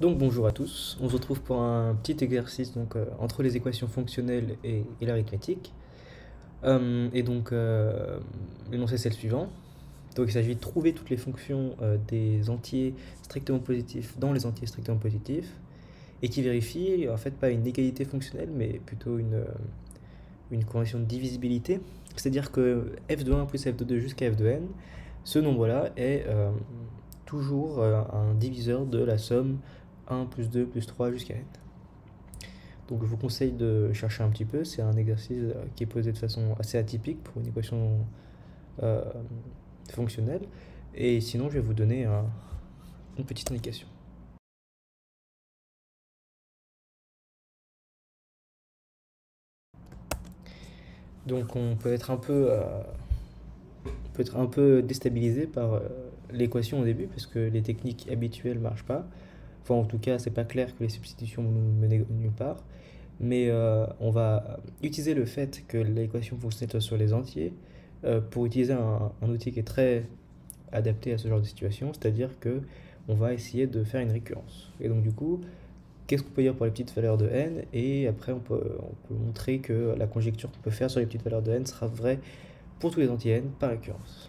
Donc bonjour à tous, on se retrouve pour un petit exercice entre les équations fonctionnelles et l'arithmétique. L'énoncé c'est le suivant. Donc il s'agit de trouver toutes les fonctions des entiers strictement positifs dans les entiers strictement positifs et qui vérifie en fait pas une égalité fonctionnelle mais plutôt une condition de divisibilité. C'est-à-dire que f de 1 plus f de 2 jusqu'à f de n, ce nombre-là est toujours un diviseur de la somme 1 plus 2 plus 3 jusqu'à n. Donc je vous conseille de chercher un petit peu, c'est un exercice qui est posé de façon assez atypique pour une équation euh, fonctionnelle. Et sinon je vais vous donner une petite indication. Donc on peut être un peu déstabilisé par l'équation au début parce que les techniques habituelles ne marchent pas. Enfin, en tout cas, c'est pas clair que les substitutions nous mènent nulle part. Mais on va utiliser le fait que l'équation fonctionnelle soit sur les entiers pour utiliser un outil qui est très adapté à ce genre de situation, c'est-à-dire que on va essayer de faire une récurrence. Et donc du coup, qu'est-ce qu'on peut dire pour les petites valeurs de n? Et après, on peut montrer que la conjecture qu'on peut faire sur les petites valeurs de n sera vraie pour tous les entiers n par récurrence.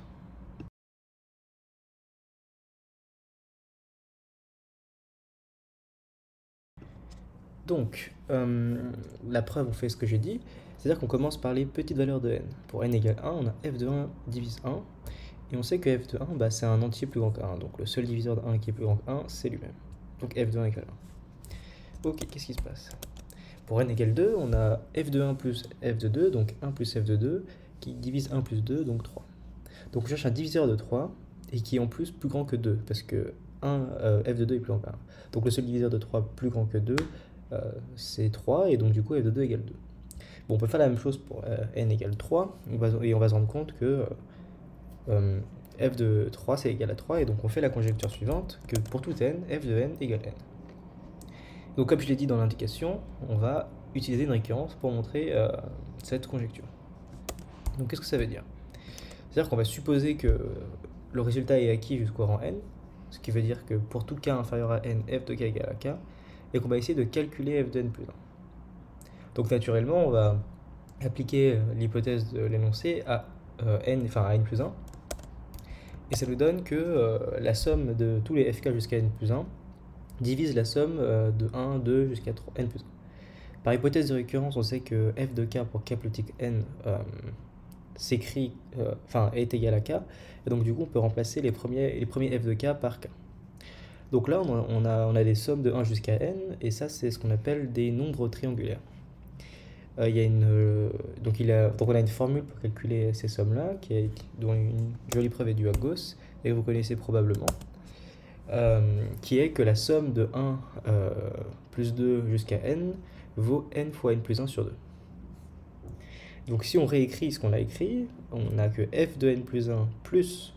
Donc, la preuve, on fait ce que j'ai dit, c'est-à-dire qu'on commence par les petites valeurs de n. Pour n égale 1, on a f de 1 divise 1, et on sait que f de 1, bah, c'est un entier plus grand que 1, donc le seul diviseur de 1 qui est plus grand que 1, c'est lui-même. Donc f de 1 égale 1. Ok, qu'est-ce qui se passe? Pour n égale 2, on a f de 1 plus f de 2, donc 1 plus f de 2, qui divise 1 plus 2, donc 3. Donc on cherche un diviseur de 3, et qui est en plus grand que 2, parce que f de 2 est plus grand que 1. Donc le seul diviseur de 3 plus grand que 2, c'est 3, et donc du coup f de 2 égale 2. Bon, on peut faire la même chose pour n égale 3, et on va se rendre compte que f de 3 c'est égal à 3, et donc on fait la conjecture suivante, que pour tout n, f de n égale n. Donc comme je l'ai dit dans l'indication, on va utiliser une récurrence pour montrer cette conjecture. Donc qu'est-ce que ça veut dire? C'est-à-dire qu'on va supposer que le résultat est acquis jusqu'au rang n, ce qui veut dire que pour tout k inférieur à n, f de k égale à k, et qu'on va essayer de calculer f de n plus 1. Donc naturellement, on va appliquer l'hypothèse de l'énoncé à n plus 1, et ça nous donne que la somme de tous les fk jusqu'à n plus 1 divise la somme de 1, 2 jusqu'à n plus 1. Par hypothèse de récurrence, on sait que f de k pour k plus petit que n est égal à k, et donc du coup on peut remplacer les premiers f de k par k. Donc là on a des sommes de 1 jusqu'à n, et ça c'est ce qu'on appelle des nombres triangulaires. Donc on a une formule pour calculer ces sommes-là, dont une jolie preuve est due à Gauss, et que vous connaissez probablement, qui est que la somme de 1 plus 2 jusqu'à n vaut n fois n plus 1 sur 2. Donc si on réécrit ce qu'on a écrit, on a que f de n plus 1 plus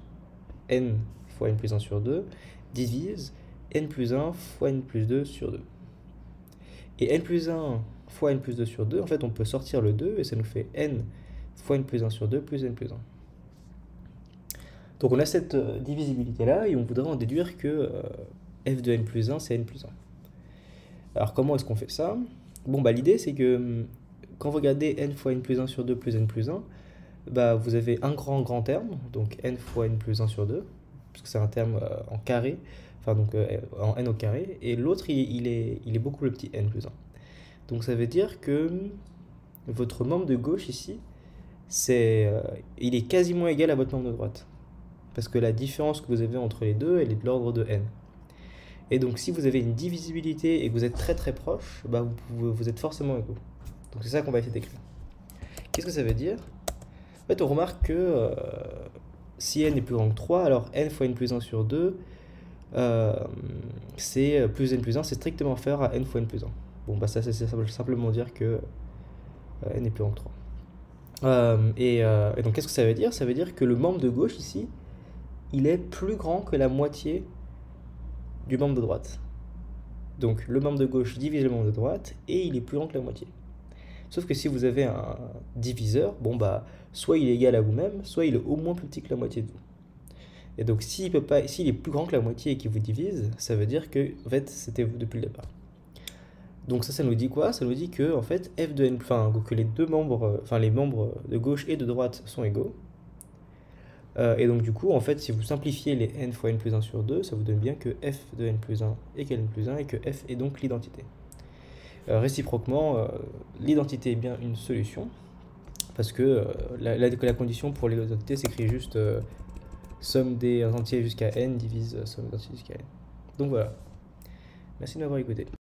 n fois n plus 1 sur 2 divise n plus 1 fois n plus 2 sur 2. Et n plus 1 fois n plus 2 sur 2, en fait on peut sortir le 2 et ça nous fait n fois n plus 1 sur 2 plus n plus 1. Donc on a cette divisibilité là, et on voudrait en déduire que f de n plus 1 c'est n plus 1. Alors comment est-ce qu'on fait ça? Bon, bah l'idée c'est que quand vous regardez n fois n plus 1 sur 2 plus n plus 1, bah vous avez un grand terme, donc n fois n plus 1 sur 2, parce que c'est un terme en carré, en n au carré, et l'autre il est beaucoup le petit n plus 1. Donc ça veut dire que votre membre de gauche ici, il est quasiment égal à votre membre de droite. Parce que la différence que vous avez entre les deux, elle est de l'ordre de n. Et donc si vous avez une divisibilité et que vous êtes très très proche, bah vous êtes forcément égaux. Donc c'est ça qu'on va essayer d'écrire. Qu'est-ce que ça veut dire? En fait on remarque que si n est plus grand que 3, alors n fois n plus 1 sur 2, c'est plus n plus 1, c'est strictement inférieur à n fois n plus 1. Bon, bah ça veut simplement dire que n est plus grand que 3. Et donc qu'est-ce que ça veut dire? Ça veut dire que le membre de gauche ici, il est plus grand que la moitié du membre de droite. Donc le membre de gauche divise le membre de droite, et il est plus grand que la moitié. Sauf que si vous avez un diviseur, bon bah soit il est égal à vous-même, soit il est au moins plus petit que la moitié de vous. Et donc s'il peut pas, s'il est plus grand que la moitié et qu'il vous divise, ça veut dire que en fait c'était vous depuis le départ. Donc ça nous dit quoi? Ça nous dit que en fait f de n, enfin que les deux membres, enfin les membres de gauche et de droite sont égaux. Et donc du coup, en fait, si vous simplifiez les n fois n plus 1 sur 2, ça vous donne bien que f de n plus 1 égale n plus 1 et que f est donc l'identité. Réciproquement, l'identité est bien une solution, parce que la condition pour l'identité s'écrit juste somme des entiers jusqu'à n divise somme des entiers jusqu'à n. Donc voilà. Merci de m'avoir écouté.